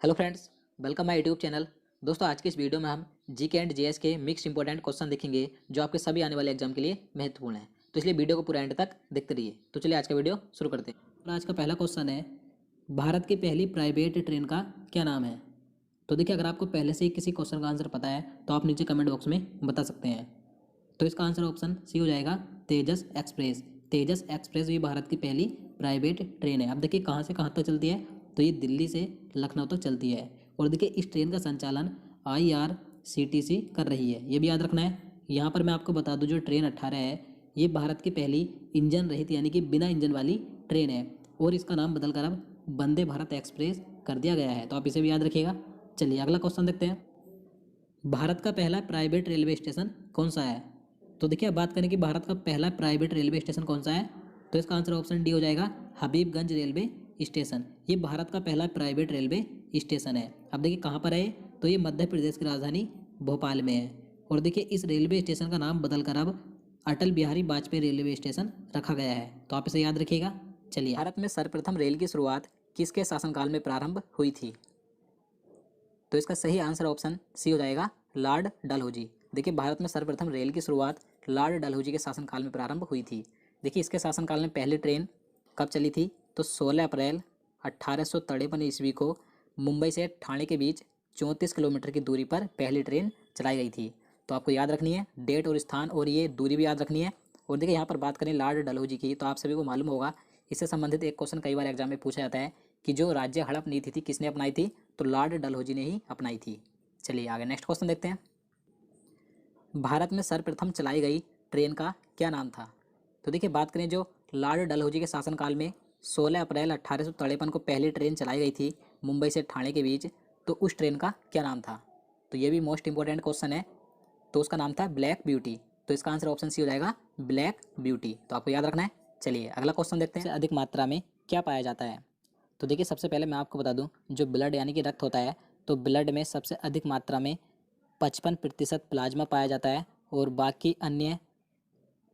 Hello friends, welcome my YouTube channel. दोस्तों, आज के इस वीडियो में हम जीके एंड जीएस के मिक्स इंपॉर्टेंट क्वेश्चन देखेंगे जो आपके सभी आने वाले एग्जाम के लिए महत्वपूर्ण है। तो इसलिए वीडियो को पूरा एंड तक देखते रहिए। तो चलिए आज का वीडियो शुरू करते हैं। तो आज का पहला क्वेश्चन है, भारत की पहली प्राइवेट ट्रेन का क्या नाम है। तो देखिए, अगर आपको पहले से ही किसी क्वेश्चन का आंसर पता है तो आप नीचे कमेंट बॉक्स में बता सकते हैं। तो इसका आंसर ऑप्शन सी हो जाएगा, तेजस एक्सप्रेस। तेजस एक्सप्रेस भी भारत की पहली प्राइवेट ट्रेन है। अब देखिए कहाँ से कहाँ तक चलती है, तो ये दिल्ली से लखनऊ तक चलती है। और देखिए इस ट्रेन का संचालन IRCTC कर रही है, ये भी याद रखना है। यहाँ पर मैं आपको बता दूँ, जो ट्रेन 18 है ये भारत की पहली इंजन रहित यानी कि बिना इंजन वाली ट्रेन है और इसका नाम बदलकर अब वंदे भारत एक्सप्रेस कर दिया गया है। तो आप इसे भी याद रखिएगा। चलिए अगला क्वेश्चन देखते हैं। भारत का पहला प्राइवेट रेलवे स्टेशन कौन सा है। तो देखिए, अब बात करें कि भारत का पहला प्राइवेट रेलवे स्टेशन कौन सा है, तो इसका आंसर ऑप्शन डी हो जाएगा, हबीबगंज रेलवे स्टेशन। ये भारत का पहला प्राइवेट रेलवे स्टेशन है। अब देखिए कहाँ पर है, तो ये मध्य प्रदेश की राजधानी भोपाल में है। और देखिए इस रेलवे स्टेशन का नाम बदलकर अब अटल बिहारी वाजपेयी रेलवे स्टेशन रखा गया है। तो आप इसे याद रखिएगा। चलिए, भारत में सर्वप्रथम रेल की शुरुआत किसके शासनकाल में प्रारंभ हुई थी। तो इसका सही आंसर ऑप्शन सी हो जाएगा, लॉर्ड डलहौजी। देखिए भारत में सर्वप्रथम रेल की शुरुआत लॉर्ड डलहौजी के शासनकाल में प्रारंभ हुई थी। देखिए इसके शासनकाल में पहली ट्रेन कब चली थी, तो 16 अप्रैल 1853 ईस्वी को मुंबई से ठाणे के बीच 34 किलोमीटर की दूरी पर पहली ट्रेन चलाई गई थी। तो आपको याद रखनी है डेट और स्थान, और ये दूरी भी याद रखनी है। और देखिए यहाँ पर बात करें लॉर्ड डलहौजी की, तो आप सभी को मालूम होगा, इससे संबंधित एक क्वेश्चन कई बार एग्जाम में पूछा जाता है कि जो राज्य हड़प नीति थी किसने अपनाई थी, तो लॉर्ड डलहौजी ने ही अपनाई थी। चलिए आगे नेक्स्ट क्वेश्चन देखते हैं। भारत में सर्वप्रथम चलाई गई ट्रेन का क्या नाम था। तो देखिए बात करें जो लॉर्ड डलहौजी के शासनकाल में 16 अप्रैल 1853 को पहली ट्रेन चलाई गई थी मुंबई से ठाणे के बीच, तो उस ट्रेन का क्या नाम था। तो ये भी मोस्ट इंपॉर्टेंट क्वेश्चन है। तो उसका नाम था ब्लैक ब्यूटी। तो इसका आंसर ऑप्शन सी हो जाएगा, ब्लैक ब्यूटी। तो आपको याद रखना है। चलिए अगला क्वेश्चन देखते हैं। अधिक मात्रा में क्या पाया जाता है। तो देखिए सबसे पहले मैं आपको बता दूं, जो ब्लड यानी कि रक्त होता है, तो ब्लड में सबसे अधिक मात्रा में 55% प्लाज्मा पाया जाता है और बाकी अन्य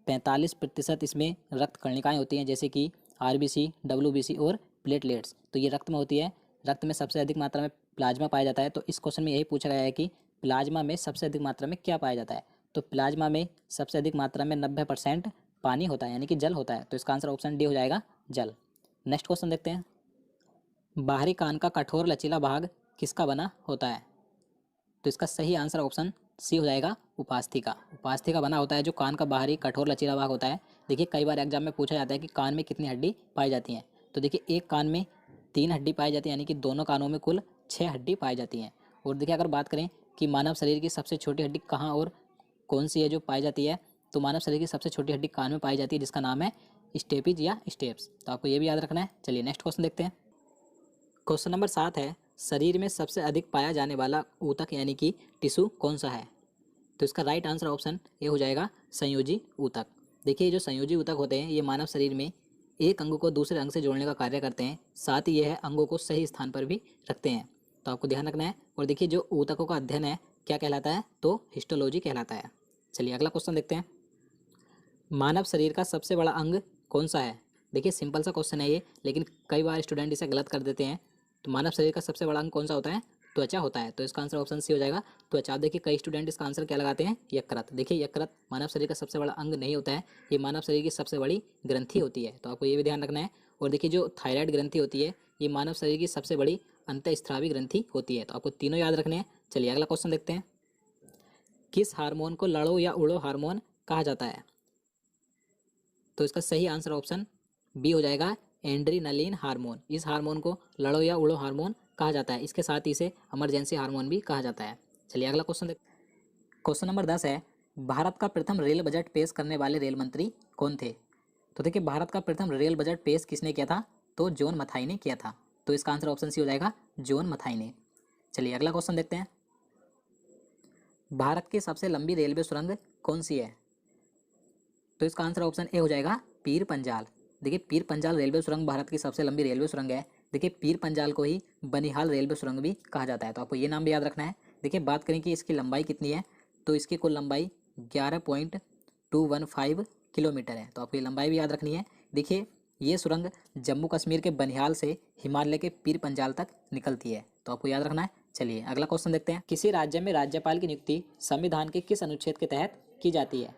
45% इसमें रक्त कणिकाएँ होती हैं, जैसे कि RBC, WBC और प्लेटलेट्स। तो ये रक्त में होती है। रक्त में सबसे अधिक मात्रा में प्लाज्मा पाया जाता है। तो इस क्वेश्चन में यही पूछा गया है कि प्लाज्मा में सबसे अधिक मात्रा में क्या पाया जाता है। तो प्लाज्मा में सबसे अधिक मात्रा में 90% पानी होता है यानी कि जल होता है। तो इसका आंसर ऑप्शन डी हो जाएगा, जल। नेक्स्ट क्वेश्चन देखते हैं। बाहरी कान का कठोर लचीला भाग किसका बना होता है। तो इसका सही आंसर ऑप्शन सी हो जाएगा, उपास्थि का। उपास्थि का बना होता है जो कान का बाहरी कठोर लचीला भाग होता है। देखिए कई बार एग्जाम में पूछा जाता है कि कान में कितनी हड्डी पाई जाती हैं। तो देखिए एक कान में 3 हड्डी पाई जाती है, यानी कि दोनों कानों में कुल 6 हड्डी पाई जाती हैं। और देखिए अगर बात करें कि मानव शरीर की सबसे छोटी हड्डी कहाँ और कौन सी है जो पाई जाती है, तो मानव शरीर की सबसे छोटी हड्डी कान में पाई जाती है, जिसका नाम है स्टेपिज या स्टेप्स। तो आपको ये भी याद रखना है। चलिए नेक्स्ट क्वेश्चन देखते हैं। क्वेश्चन नंबर 7 है, शरीर में सबसे अधिक पाया जाने वाला ऊतक यानी कि टिश्यू कौन सा है। तो इसका राइट आंसर ऑप्शन ए हो जाएगा, संयोजी ऊतक। देखिए जो संयोजी ऊतक होते हैं ये मानव शरीर में एक अंग को दूसरे अंग से जोड़ने का कार्य करते हैं, साथ ही यह अंगों को सही स्थान पर भी रखते हैं। तो आपको ध्यान रखना है। और देखिए जो ऊतकों का अध्ययन है क्या कहलाता है, तो हिस्टोलॉजी कहलाता है। चलिए अगला क्वेश्चन देखते हैं। मानव शरीर का सबसे बड़ा अंग कौन सा है। देखिए सिंपल सा क्वेश्चन है ये, लेकिन कई बार स्टूडेंट इसे गलत कर देते हैं। तो मानव शरीर का सबसे बड़ा अंग कौन सा होता है, त्वचा होता है। तो इसका आंसर ऑप्शन सी हो जाएगा, त्वचा। देखिए कई स्टूडेंट इसका आंसर क्या लगाते हैं, यकृत। देखिए यकृत मानव शरीर का सबसे बड़ा अंग नहीं होता है, ये मानव शरीर की सबसे बड़ी ग्रंथि होती है। तो आपको ये भी ध्यान रखना है। और देखिए जो थायराइड ग्रंथि होती है ये मानव शरीर की सबसे बड़ी अंतःस्रावी ग्रंथि होती है। तो आपको तीनों याद रखने हैं। चलिए अगला क्वेश्चन देखते हैं। किस हार्मोन को लड़ो या उड़ो हार्मोन कहा जाता है। तो इसका सही आंसर ऑप्शन बी हो जाएगा, एंड्रीनलिन हार्मोन। इस हार्मोन को लड़ो या उड़ो हार्मोन कहा जाता है। इसके साथ ही इसे इमरजेंसी हार्मोन भी कहा जाता है। चलिए अगला क्वेश्चन देखते हैं। क्वेश्चन नंबर 10 है, भारत का प्रथम रेल बजट पेश करने वाले रेल मंत्री कौन थे। तो देखिए भारत का प्रथम रेल बजट पेश किसने किया था, तो जॉन मथाई ने किया था। तो इसका आंसर ऑप्शन सी हो जाएगा, जॉन मथाई ने। चलिए अगला क्वेश्चन देखते हैं। भारत की सबसे लंबी रेलवे सुरंग कौन सी है। तो इसका आंसर ऑप्शन ए हो जाएगा, पीर पंजाल। देखिए पीर पंजाल रेलवे सुरंग भारत की सबसे लंबी रेलवे सुरंग है। देखिए पीर पंजाल को ही बनिहाल रेलवे सुरंग भी कहा जाता है। तो आपको ये नाम भी याद रखना है। देखिए बात करें कि इसकी लंबाई कितनी है, तो इसकी कुल लंबाई 11.215 किलोमीटर है। तो आपको ये लंबाई भी याद रखनी है। देखिए ये सुरंग जम्मू कश्मीर के बनिहाल से हिमालय के पीर पंजाल तक निकलती है, तो आपको याद रखना है। चलिए अगला क्वेश्चन देखते हैं। किसी राज्य में राज्यपाल की नियुक्ति संविधान के किस अनुच्छेद के तहत की जाती है?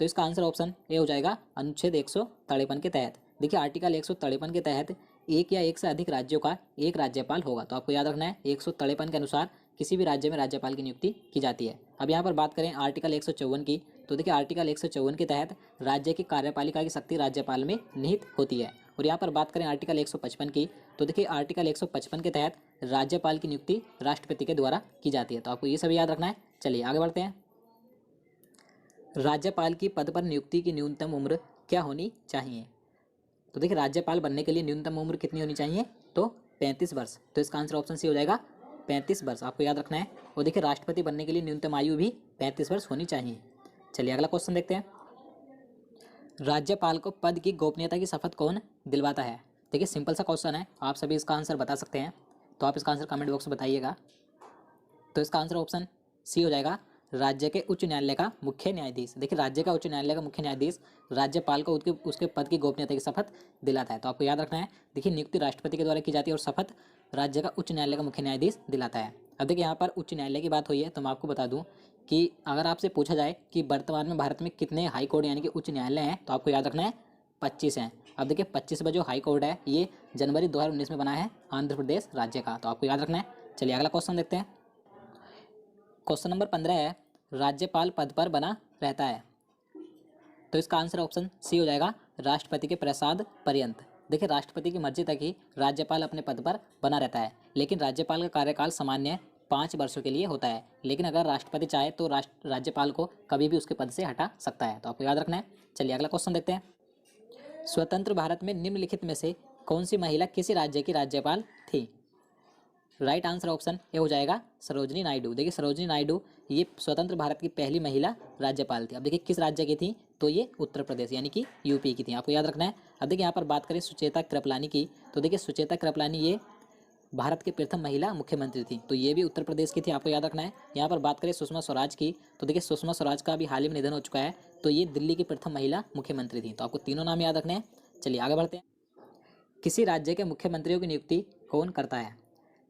तो इसका आंसर ऑप्शन ए हो जाएगा अनुच्छेद 153 के तहत। देखिए आर्टिकल 153 के तहत एक या एक से अधिक राज्यों का एक राज्यपाल होगा, तो आपको याद रखना है 153 के अनुसार किसी भी राज्य में राज्यपाल की नियुक्ति की जाती है। अब यहाँ पर बात करें आर्टिकल 154 की, तो देखिए आर्टिकल 154 के तहत राज्य की कार्यपालिका की शक्ति राज्यपाल में निहित होती है। और यहाँ पर बात करें आर्टिकल 155 की, तो देखिए आर्टिकल 155 के तहत राज्यपाल की नियुक्ति राष्ट्रपति के द्वारा की जाती है, तो आपको ये सभी याद रखना है। चलिए आगे बढ़ते हैं। राज्यपाल की पद पर नियुक्ति की न्यूनतम उम्र क्या होनी चाहिए? तो देखिए राज्यपाल बनने के लिए न्यूनतम उम्र कितनी होनी चाहिए? तो 35 वर्ष। तो इसका आंसर ऑप्शन सी हो जाएगा 35 वर्ष, आपको याद रखना है। और देखिए राष्ट्रपति बनने के लिए न्यूनतम आयु भी 35 वर्ष होनी चाहिए। चलिए अगला क्वेश्चन देखते हैं। राज्यपाल को पद की गोपनीयता की शपथ कौन दिलवाता है? देखिए सिंपल सा क्वेश्चन है, आप सभी इसका आंसर बता सकते हैं, तो आप इसका आंसर कमेंट बॉक्स में बताइएगा। तो इसका आंसर ऑप्शन सी हो जाएगा राज्य के उच्च न्यायालय का मुख्य न्यायाधीश। देखिए राज्य का उच्च न्यायालय का मुख्य न्यायाधीश राज्यपाल को उसके पद की गोपनीयता की शपथ दिलाता है, तो आपको याद रखना है। देखिए नियुक्ति राष्ट्रपति के द्वारा की जाती है और शपथ राज्य का उच्च न्यायालय का मुख्य न्यायाधीश दिलाता है। अब देखिए यहाँ पर उच्च न्यायालय की बात हुई है, तो मैं आपको बता दूँ कि अगर आपसे पूछा जाए कि वर्तमान में भारत में कितने हाई कोर्ट यानी कि उच्च न्यायालय हैं, तो आपको याद रखना है 25 हैं। अब देखिए 25वां जो हाई कोर्ट है ये जनवरी 2019 में बना है आंध्र प्रदेश राज्य का, तो आपको याद रखना है। चलिए अगला क्वेश्चन देखते हैं। क्वेश्चन नंबर 15 है, राज्यपाल पद पर बना रहता है? तो इसका आंसर ऑप्शन सी हो जाएगा राष्ट्रपति के प्रसाद पर्यंत। देखिए राष्ट्रपति की मर्जी तक ही राज्यपाल अपने पद पर बना रहता है, लेकिन राज्यपाल का कार्यकाल सामान्य 5 वर्षों के लिए होता है, लेकिन अगर राष्ट्रपति चाहे तो राज्यपाल को कभी भी उसके पद से हटा सकता है, तो आपको याद रखना है। चलिए अगला क्वेश्चन देखते हैं। स्वतंत्र भारत में निम्नलिखित में से कौन सी महिला किसी राज्य की राज्यपाल थी? राइट आंसर ऑप्शन ए हो जाएगा सरोजिनी नायडू। देखिए सरोजिनी नायडू ये स्वतंत्र भारत की पहली महिला राज्यपाल थी। अब देखिए किस राज्य की थी? तो ये उत्तर प्रदेश यानी कि यूपी की थी, आपको याद रखना है। अब देखिए यहाँ पर बात करें सुचेता कृपलानी की, तो देखिए सुचेता कृपलानी ये भारत की प्रथम महिला मुख्यमंत्री थी, तो ये भी उत्तर प्रदेश की थी, आपको याद रखना है। यहाँ पर बात करें सुषमा स्वराज की, तो देखिए सुषमा स्वराज का भी हाल ही में निधन हो चुका है, तो ये दिल्ली की प्रथम महिला मुख्यमंत्री थी, तो आपको तीनों नाम याद रखने हैं। चलिए आगे बढ़ते हैं। किसी राज्य के मुख्यमंत्रियों की नियुक्ति कौन करता है?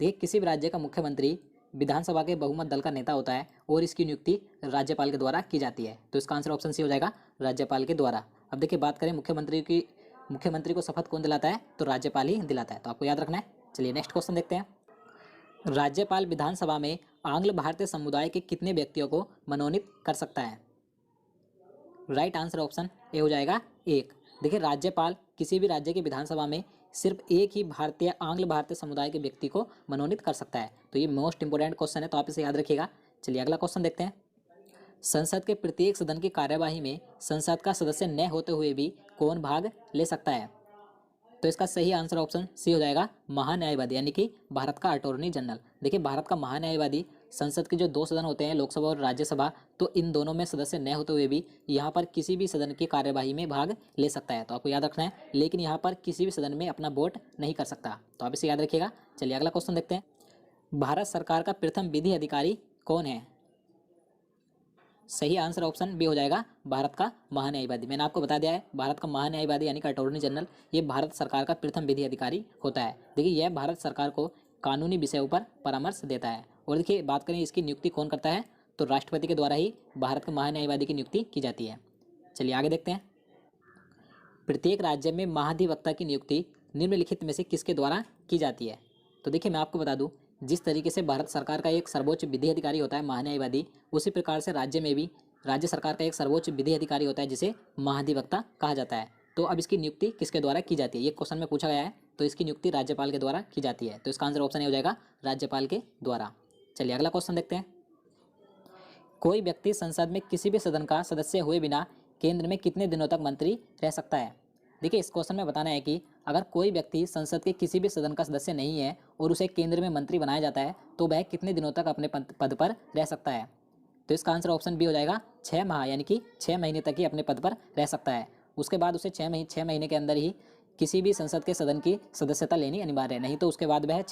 देखिए किसी भी राज्य का मुख्यमंत्री विधानसभा के बहुमत दल का नेता होता है और इसकी नियुक्ति राज्यपाल के द्वारा की जाती है, तो इसका आंसर ऑप्शन सी हो जाएगा राज्यपाल के द्वारा। अब देखिए बात करें मुख्यमंत्री को शपथ कौन दिलाता है? तो राज्यपाल ही दिलाता है, तो आपको याद रखना है। चलिए नेक्स्ट क्वेश्चन देखते हैं। राज्यपाल विधानसभा में आंग्ल भारतीय समुदाय के कितने व्यक्तियों को मनोनीत कर सकता है? राइट आंसर ऑप्शन ए हो जाएगा 1। देखिए राज्यपाल किसी भी राज्य की विधानसभा में सिर्फ एक ही आंग्ल भारतीय समुदाय के व्यक्ति को मनोनीत कर सकता है, तो ये मोस्ट इंपोर्टेंट क्वेश्चन है, तो आप इसे याद रखिएगा। चलिए अगला क्वेश्चन देखते हैं। संसद के प्रत्येक सदन की कार्यवाही में संसद का सदस्य न होते हुए भी कौन भाग ले सकता है? तो इसका सही आंसर ऑप्शन सी हो जाएगा महान्यायवादी यानी कि भारत का अटॉर्नी जनरल। देखिए भारत का महान्यायवादी संसद के जो 2 सदन होते हैं लोकसभा और राज्यसभा, तो इन दोनों में सदस्य न होते हुए भी यहाँ पर किसी भी सदन की कार्यवाही में भाग ले सकता है, तो आपको याद रखना है। लेकिन यहाँ पर किसी भी सदन में अपना वोट नहीं कर सकता, तो आप इसे याद रखिएगा। चलिए अगला क्वेश्चन देखते हैं। भारत सरकार का प्रथम विधि अधिकारी कौन है? सही आंसर ऑप्शन बी हो जाएगा भारत का महान्यायवादी। मैंने आपको बता दिया है भारत का महान्यायवादी यानी कि अटॉर्नी जनरल ये भारत सरकार का प्रथम विधि अधिकारी होता है। देखिए यह भारत सरकार को कानूनी विषयों पर परामर्श देता है। और देखिए बात करें इसकी नियुक्ति कौन करता है, तो राष्ट्रपति के द्वारा ही भारत के महान्यायवादी की नियुक्ति की जाती है। चलिए आगे देखते हैं। प्रत्येक राज्य में महाधिवक्ता की नियुक्ति निम्नलिखित में से किसके द्वारा की जाती है? तो देखिए मैं आपको बता दूं, जिस तरीके से भारत सरकार का एक सर्वोच्च विधि अधिकारी होता है महान्यायवादी, उसी प्रकार से राज्य में भी राज्य सरकार का एक सर्वोच्च विधि अधिकारी होता है जिसे महाधिवक्ता कहा जाता है। तो अब इसकी नियुक्ति किसके द्वारा की जाती है, ये क्वेश्चन में पूछा गया है, तो इसकी नियुक्ति राज्यपाल के द्वारा की जाती है, तो इसका आंसर ऑप्शन ए हो जाएगा राज्यपाल के द्वारा। चलिए अगला क्वेश्चन देखते हैं। कोई व्यक्ति संसद में किसी भी सदन का सदस्य हुए बिना केंद्र में कितने दिनों तक मंत्री रह सकता है? देखिए इस क्वेश्चन में बताना है कि अगर कोई व्यक्ति संसद के किसी भी सदन का सदस्य नहीं है और उसे केंद्र में मंत्री बनाया जाता है तो वह कितने दिनों तक अपने पद पर रह सकता है? तो इसका आंसर ऑप्शन बी हो जाएगा 6 माह यानी कि 6 महीने तक ही अपने पद पर रह सकता है। उसके बाद उसे 6 महीने के अंदर ही किसी भी संसद के सदन की सदस्यता लेनी अनिवार्य है, नहीं तो उसके बाद वह